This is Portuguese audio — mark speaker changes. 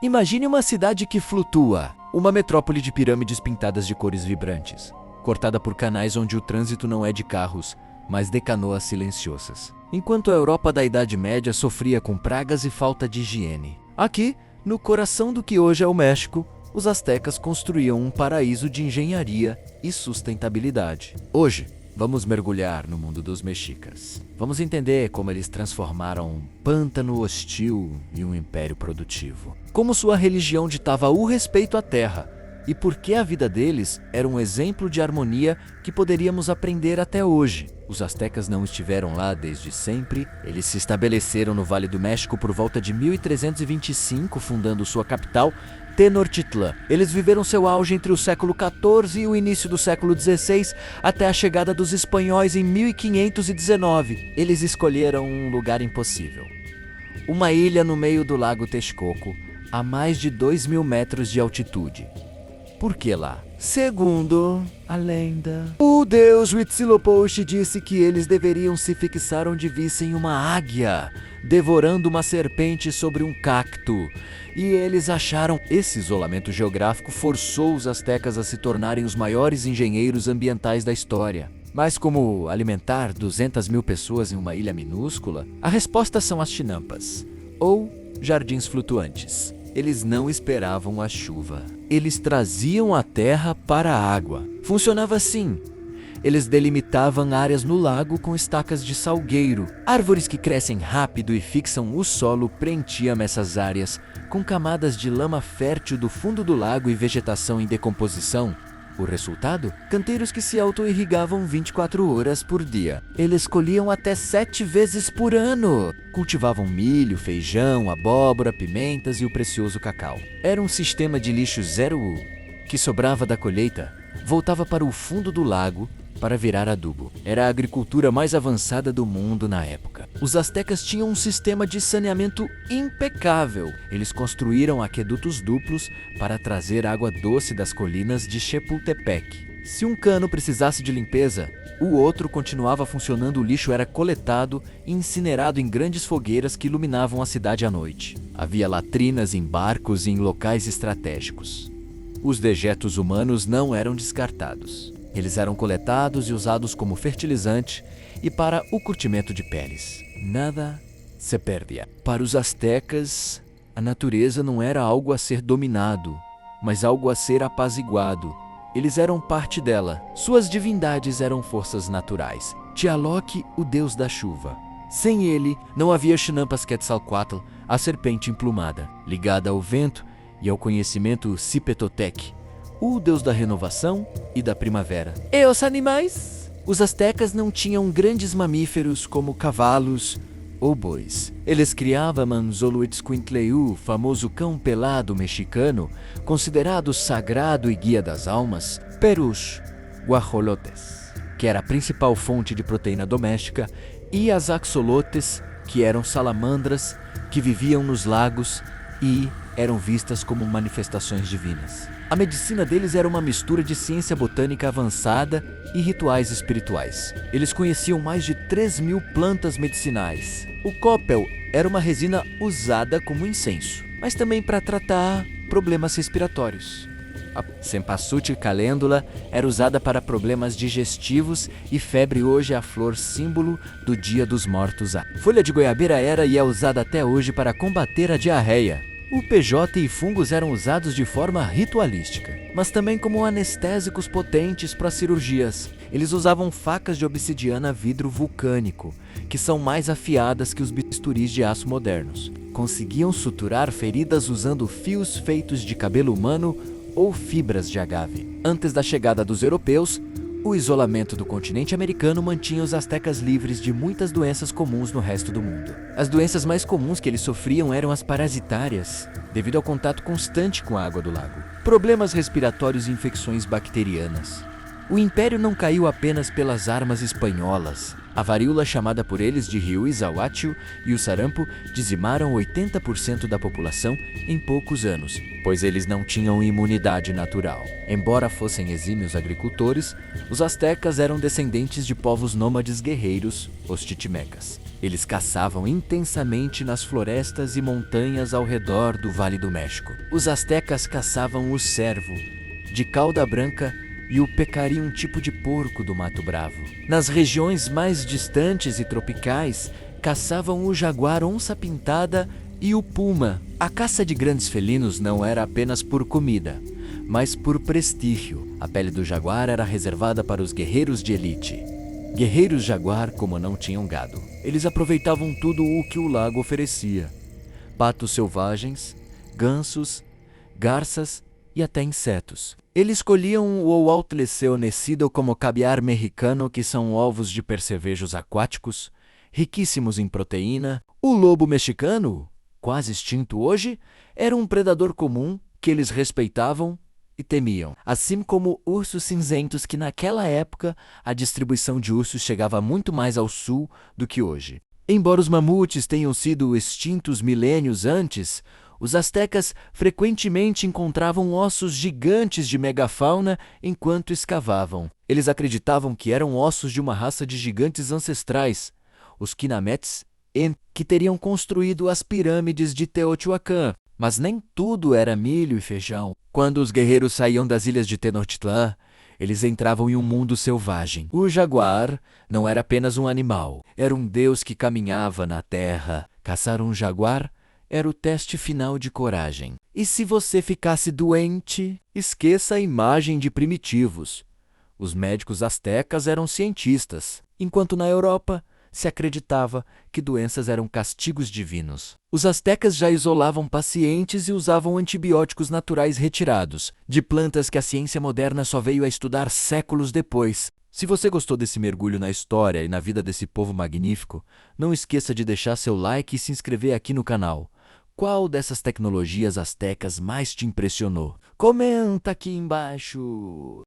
Speaker 1: Imagine uma cidade que flutua, uma metrópole de pirâmides pintadas de cores vibrantes, cortada por canais onde o trânsito não é de carros, mas de canoas silenciosas. Enquanto a Europa da Idade Média sofria com pragas e falta de higiene. Aqui, no coração do que hoje é o México, os astecas construíam um paraíso de engenharia e sustentabilidade. Hoje, vamos mergulhar no mundo dos mexicas. Vamos entender como eles transformaram um pântano hostil em um império produtivo. Como sua religião ditava o respeito à terra e por que a vida deles era um exemplo de harmonia que poderíamos aprender até hoje. Os astecas não estiveram lá desde sempre. Eles se estabeleceram no Vale do México por volta de 1325, fundando sua capital, Tenochtitlán. Eles viveram seu auge entre o século XIV e o início do século XVI, até a chegada dos espanhóis em 1519. Eles escolheram um lugar impossível. Uma ilha no meio do lago Texcoco, a mais de 2.000 metros de altitude. Por que lá? Segundo a lenda, o deus Huitzilopochtli disse que eles deveriam se fixar onde vissem uma águia devorando uma serpente sobre um cacto. E eles acharam esse isolamento geográfico forçou os astecas a se tornarem os maiores engenheiros ambientais da história. Mas como alimentar 200.000 pessoas em uma ilha minúscula? A resposta são as chinampas, ou jardins flutuantes. Eles não esperavam a chuva. Eles traziam a terra para a água. Funcionava assim. Eles delimitavam áreas no lago com estacas de salgueiro. Árvores que crescem rápido e fixam o solo preenchiam essas áreas com camadas de lama fértil do fundo do lago e vegetação em decomposição. O resultado? Canteiros que se auto-irrigavam 24 horas por dia. Eles colhiam até 7 vezes por ano. Cultivavam milho, feijão, abóbora, pimentas e o precioso cacau. Era um sistema de lixo zero-U, que sobrava da colheita, voltava para o fundo do lago para virar adubo. Era a agricultura mais avançada do mundo na época. Os astecas tinham um sistema de saneamento impecável. Eles construíram aquedutos duplos para trazer água doce das colinas de Chapultepec. Se um cano precisasse de limpeza, o outro continuava funcionando. O lixo era coletado e incinerado em grandes fogueiras que iluminavam a cidade à noite. Havia latrinas em barcos e em locais estratégicos. Os dejetos humanos não eram descartados. Eles eram coletados e usados como fertilizante e para o curtimento de peles. Nada se perdia. Para os astecas, a natureza não era algo a ser dominado, mas algo a ser apaziguado. Eles eram parte dela. Suas divindades eram forças naturais. Tlaloc, o deus da chuva. Sem ele, não havia Chinampas Quetzalcoatl, a serpente emplumada, ligada ao vento e ao conhecimento Cipetotec, o deus da renovação e da primavera. E os animais? Os astecas não tinham grandes mamíferos como cavalos ou bois. Eles criavam Xoloitzcuintleyú, famoso cão pelado mexicano, considerado sagrado e guia das almas, perus, guajolotes, que era a principal fonte de proteína doméstica, e as axolotes, que eram salamandras que viviam nos lagos e eram vistas como manifestações divinas. A medicina deles era uma mistura de ciência botânica avançada e rituais espirituais. Eles conheciam mais de 3.000 plantas medicinais. O cópel era uma resina usada como incenso, mas também para tratar problemas respiratórios. A cempasúchil calêndula era usada para problemas digestivos e febre. Hoje é a flor símbolo do Dia dos Mortos. A folha de goiabeira era e é usada até hoje para combater a diarreia. O PJ e fungos eram usados de forma ritualística, mas também como anestésicos potentes para cirurgias. Eles usavam facas de obsidiana vidro vulcânico, que são mais afiadas que os bisturis de aço modernos. Conseguiam suturar feridas usando fios feitos de cabelo humano ou fibras de agave. Antes da chegada dos europeus, o isolamento do continente americano mantinha os astecas livres de muitas doenças comuns no resto do mundo. As doenças mais comuns que eles sofriam eram as parasitárias, devido ao contato constante com a água do lago. Problemas respiratórios e infecções bacterianas. O império não caiu apenas pelas armas espanholas. A varíola, chamada por eles de Riuizahuatl, e o sarampo dizimaram 80% da população em poucos anos, pois eles não tinham imunidade natural. Embora fossem exímios agricultores, os astecas eram descendentes de povos nômades guerreiros, os chichimecas. Eles caçavam intensamente nas florestas e montanhas ao redor do Vale do México. Os astecas caçavam o cervo, de cauda branca, e o pecari, um tipo de porco do Mato Bravo. Nas regiões mais distantes e tropicais, caçavam o jaguar onça-pintada e o puma. A caça de grandes felinos não era apenas por comida, mas por prestígio. A pele do jaguar era reservada para os guerreiros de elite. Guerreiros jaguar, como não tinham gado. Eles aproveitavam tudo o que o lago oferecia: patos selvagens, gansos, garças e até insetos. Eles colhiam o Outleceo como caviar mexicano, que são ovos de percevejos aquáticos, riquíssimos em proteína. O lobo mexicano, quase extinto hoje, era um predador comum que eles respeitavam e temiam, assim como ursos cinzentos, que naquela época a distribuição de ursos chegava muito mais ao sul do que hoje. Embora os mamutes tenham sido extintos milênios antes, os astecas frequentemente encontravam ossos gigantes de megafauna enquanto escavavam. Eles acreditavam que eram ossos de uma raça de gigantes ancestrais, os Quinametes, que teriam construído as pirâmides de Teotihuacan. Mas nem tudo era milho e feijão. Quando os guerreiros saíam das ilhas de Tenochtitlan, eles entravam em um mundo selvagem. O jaguar não era apenas um animal, era um deus que caminhava na terra. Caçar um jaguar era o teste final de coragem. E se você ficasse doente, esqueça a imagem de primitivos. Os médicos astecas eram cientistas, enquanto na Europa se acreditava que doenças eram castigos divinos. Os astecas já isolavam pacientes e usavam antibióticos naturais retirados de plantas que a ciência moderna só veio a estudar séculos depois. Se você gostou desse mergulho na história e na vida desse povo magnífico, não esqueça de deixar seu like e se inscrever aqui no canal. Qual dessas tecnologias astecas mais te impressionou? Comenta aqui embaixo!